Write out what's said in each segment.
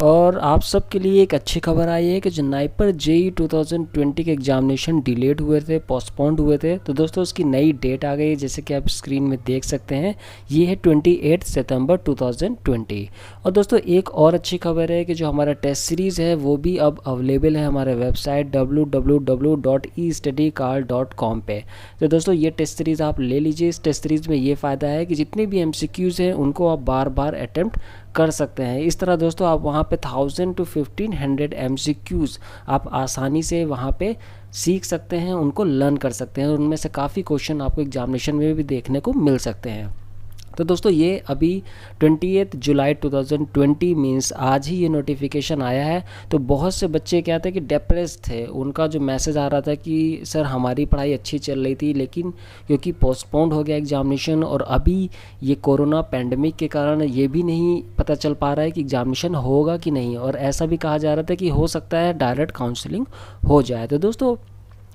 और आप सबके लिए एक अच्छी खबर आई है कि जो नाइपर जेई 2020 के एग्जामिनेशन डिलेड हुए थे, पोस्टपोन्ड हुए थे, तो दोस्तों उसकी नई डेट आ गई है। जैसे कि आप स्क्रीन में देख सकते हैं, ये है 28 सितंबर 2020। और दोस्तों एक और अच्छी खबर है कि जो हमारा टेस्ट सीरीज़ है वो भी अब अवेलेबल है हमारे वेबसाइट www.estudycard.com पे। तो दोस्तों ये टेस्ट सीरीज़ आप ले लीजिए। इस टेस्ट सीरीज़ में ये फ़ायदा है कि जितने भी MCQs हैं उनको आप बार बार अटैम्प्ट कर सकते हैं। इस तरह दोस्तों आप वहाँ पे 1000 to 1500 MCQs आप आसानी से वहाँ पे सीख सकते हैं, उनको लर्न कर सकते हैं। उनमें से काफ़ी क्वेश्चन आपको एग्जामिनेशन में भी देखने को मिल सकते हैं। तो दोस्तों ये अभी 28 जुलाई 2020 मीन्स आज ही ये नोटिफिकेशन आया है। तो बहुत से बच्चे क्या थे कि डिप्रेस थे, उनका जो मैसेज आ रहा था कि सर हमारी पढ़ाई अच्छी चल रही थी लेकिन क्योंकि पोस्टपोन्ड हो गया एग्जामिनेशन, और अभी ये कोरोना पैंडमिक के कारण ये भी नहीं पता चल पा रहा है कि एग्जामिनेशन होगा कि नहीं, और ऐसा भी कहा जा रहा था कि हो सकता है डायरेक्ट काउंसलिंग हो जाए। तो दोस्तों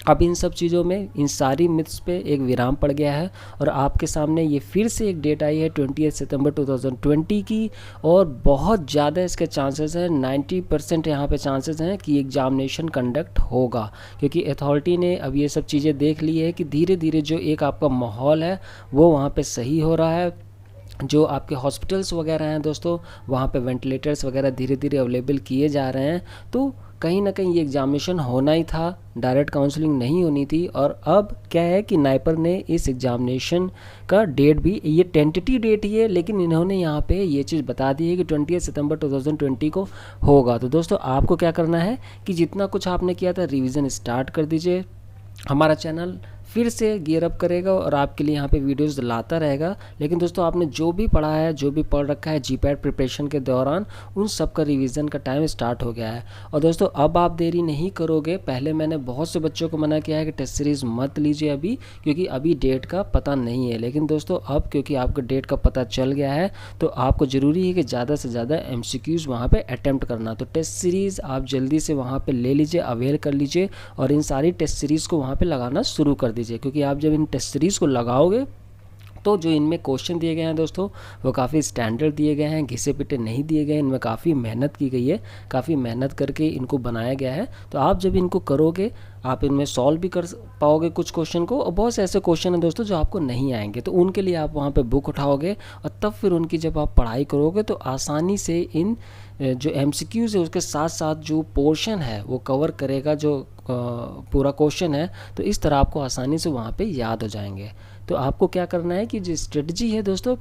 अब इन सब चीज़ों में, इन सारी मिथ्स पे एक विराम पड़ गया है और आपके सामने ये फिर से एक डेट आई है 28 सितंबर 2020 की। और बहुत ज़्यादा इसके चांसेस हैं, 90% यहाँ पे चांसेस हैं कि एग्जामिनेशन कंडक्ट होगा, क्योंकि अथॉरिटी ने अब ये सब चीज़ें देख ली है कि धीरे धीरे जो एक आपका माहौल है वो वहाँ पे सही हो रहा है। जो आपके हॉस्पिटल्स वगैरह हैं दोस्तों, वहाँ पे वेंटिलेटर्स वगैरह धीरे धीरे अवेलेबल किए जा रहे हैं। तो कहीं ना कहीं ये एग्जामिनेशन होना ही था, डायरेक्ट काउंसलिंग नहीं होनी थी। और अब क्या है कि नाइपर ने इस एग्जामिनेशन का डेट भी, ये टेंटेटिव डेट ही है, लेकिन इन्होंने यहाँ पे ये चीज़ बता दी है कि 28 सितंबर 2020 को होगा। तो दोस्तों आपको क्या करना है कि जितना कुछ आपने किया था रिवीजन स्टार्ट कर दीजिए। हमारा चैनल फिर से गियर अप करेगा और आपके लिए यहाँ पे वीडियोस लाता रहेगा। लेकिन दोस्तों आपने जो भी पढ़ा है, जो भी पढ़ रखा है जीपैट प्रिपरेशन के दौरान, उन सब का रिवीजन का टाइम स्टार्ट हो गया है। और दोस्तों अब आप देरी नहीं करोगे। पहले मैंने बहुत से बच्चों को मना किया है कि टेस्ट सीरीज़ मत लीजिए अभी, क्योंकि अभी डेट का पता नहीं है। लेकिन दोस्तों अब क्योंकि आपको डेट का पता चल गया है तो आपको ज़रूरी है कि ज़्यादा से ज़्यादा MCQs वहाँ पर अटैम्प्ट करना। तो टेस्ट सीरीज़ आप जल्दी से वहाँ पर ले लीजिए, अवेल कर लीजिए और इन सारी टेस्ट सीरीज़ को वहाँ पर लगाना शुरू कर दीजिए। क्योंकि आप जब इन टेस्ट सीरीज़ को लगाओगे तो जो इनमें क्वेश्चन दिए गए हैं दोस्तों वो काफ़ी स्टैंडर्ड दिए गए हैं, घिसे पिटे नहीं दिए गए। इनमें काफ़ी मेहनत की गई है, काफ़ी मेहनत करके इनको बनाया गया है। तो आप जब इनको करोगे आप इनमें सॉल्व भी कर पाओगे कुछ क्वेश्चन को। और बहुत से ऐसे क्वेश्चन हैं दोस्तों जो आपको नहीं आएंगे, तो उनके लिए आप वहाँ पे बुक उठाओगे और तब फिर उनकी जब आप पढ़ाई करोगे तो आसानी से इन जो MCQs है उसके साथ साथ जो पोर्शन है वो कवर करेगा, जो पूरा क्वेश्चन है। तो इस तरह आपको आसानी से वहाँ पे याद हो जाएंगे। तो आपको क्या करना है कि जो स्ट्रेटजी है दोस्तों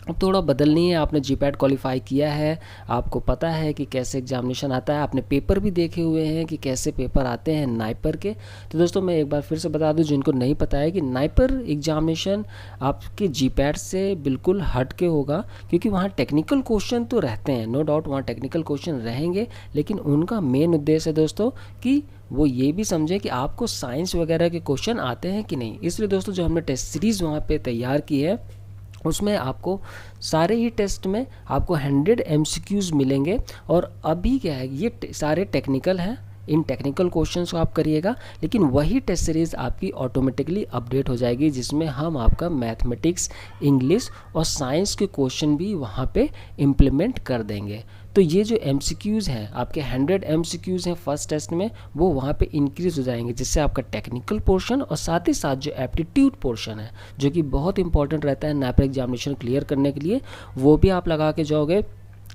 अब थोड़ा बदलनी है। आपने जीपैट क्वालिफाई किया है, आपको पता है कि कैसे एग्जामिनेशन आता है, आपने पेपर भी देखे हुए हैं कि कैसे पेपर आते हैं नाइपर के। तो दोस्तों मैं एक बार फिर से बता दूं जिनको नहीं पता है कि नाइपर एग्जामिनेशन आपके जीपैट से बिल्कुल हट के होगा, क्योंकि वहाँ टेक्निकल क्वेश्चन तो रहते हैं, नो डाउट वहाँ टेक्निकल क्वेश्चन रहेंगे, लेकिन उनका मेन उद्देश्य है दोस्तों कि वो ये भी समझे कि आपको साइंस वगैरह के क्वेश्चन आते हैं कि नहीं। इसलिए दोस्तों जो हमने टेस्ट सीरीज़ वहाँ पे तैयार की है उसमें आपको सारे ही टेस्ट में आपको 100 MCQs मिलेंगे। और अभी क्या है, ये सारे टेक्निकल हैं, इन टेक्निकल क्वेश्चंस को आप करिएगा, लेकिन वही टेस्ट सीरीज़ आपकी ऑटोमेटिकली अपडेट हो जाएगी जिसमें हम आपका मैथमेटिक्स, इंग्लिश और साइंस के क्वेश्चन भी वहाँ पे इम्प्लीमेंट कर देंगे। तो ये जो MCQs हैं आपके 100 MCQs हैं फर्स्ट टेस्ट में, वो वहाँ पे इंक्रीज़ हो जाएंगे, जिससे आपका टेक्निकल पोर्शन और साथ ही साथ जो एप्टीट्यूड पोर्शन है जो कि बहुत इंपॉर्टेंट रहता है नाइपर एग्जामिनेशन क्लियर करने के लिए, वो भी आप लगा के जाओगे।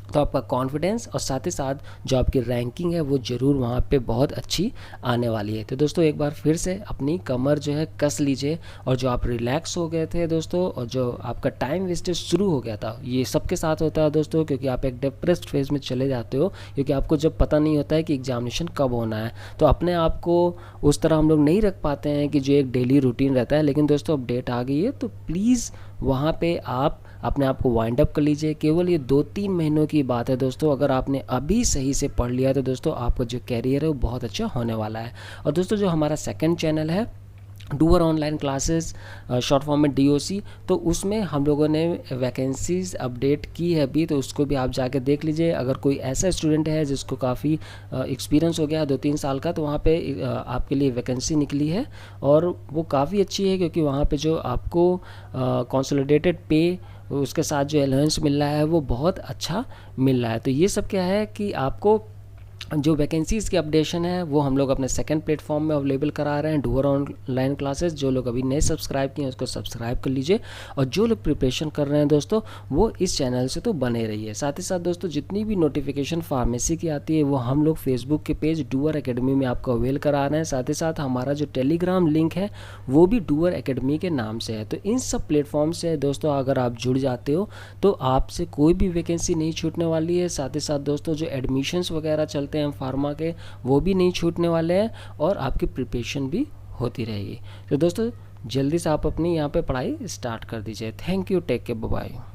तो आपका कॉन्फिडेंस और साथ ही साथ जो आपकी रैंकिंग है वो ज़रूर वहाँ पे बहुत अच्छी आने वाली है। तो दोस्तों एक बार फिर से अपनी कमर जो है कस लीजिए, और जो आप रिलैक्स हो गए थे दोस्तों और जो आपका टाइम वेस्टेज शुरू हो गया था, ये सबके साथ होता है दोस्तों, क्योंकि आप एक डिप्रेस्ड फेज में चले जाते हो, क्योंकि आपको जब पता नहीं होता है कि एग्जामिनेशन कब होना है। तो अपने आप को उस तरह हम लोग नहीं रख पाते हैं कि जो एक डेली रूटीन रहता है। लेकिन दोस्तों अब डेट आ गई है तो प्लीज़ वहाँ पे आप अपने आप को वाइंड अप कर लीजिए। केवल ये 2-3 महीनों की बात है दोस्तों, अगर आपने अभी सही से पढ़ लिया तो दोस्तों आपका जो कैरियर है वो बहुत अच्छा होने वाला है। और दोस्तों जो हमारा सेकंड चैनल है doer online classes, short form में DOC, तो उसमें हम लोगों ने वैकेंसीज अपडेट की है अभी, तो उसको भी आप जाके देख लीजिए। अगर कोई ऐसा स्टूडेंट है जिसको काफ़ी एक्सपीरियंस हो गया 2-3 साल का, तो वहाँ पे आपके लिए वैकेंसी निकली है और वो काफ़ी अच्छी है, क्योंकि वहाँ पे जो आपको कंसोलिडेटेड पे उसके साथ जो अलाउंस मिल रहा है वो बहुत अच्छा मिल रहा है। तो ये सब क्या है कि आपको जो वैकेंसीज़ की अपडेशन है वो हम लोग अपने सेकंड प्लेटफॉर्म में अवेलेबल करा रहे हैं, डूअर ऑनलाइन क्लासेस। जो लोग अभी नए सब्सक्राइब किए हैं उसको सब्सक्राइब कर लीजिए, और जो लोग प्रिपरेशन कर रहे हैं दोस्तों वो इस चैनल से तो बने रहिए। साथ ही साथ दोस्तों जितनी भी नोटिफिकेशन फार्मेसी की आती है वो हम लोग फेसबुक के पेज डूअर एकेडमी में आपको अवेल करा रहे हैं। साथ ही साथ हमारा जो टेलीग्राम लिंक है वो भी डूअर एकेडमी के नाम से है। तो इन सब प्लेटफॉर्म से दोस्तों अगर आप जुड़ जाते हो तो आपसे कोई भी वैकेंसी नहीं छूटने वाली है। साथ ही साथ दोस्तों जो एडमिशन्स वगैरह चलते हैं फार्मा के वो भी नहीं छूटने वाले हैं, और आपकी प्रिपरेशन भी होती रहेगी। तो दोस्तों जल्दी से आप अपनी यहाँ पे पढ़ाई स्टार्ट कर दीजिए। Thank you, take care, bye bye.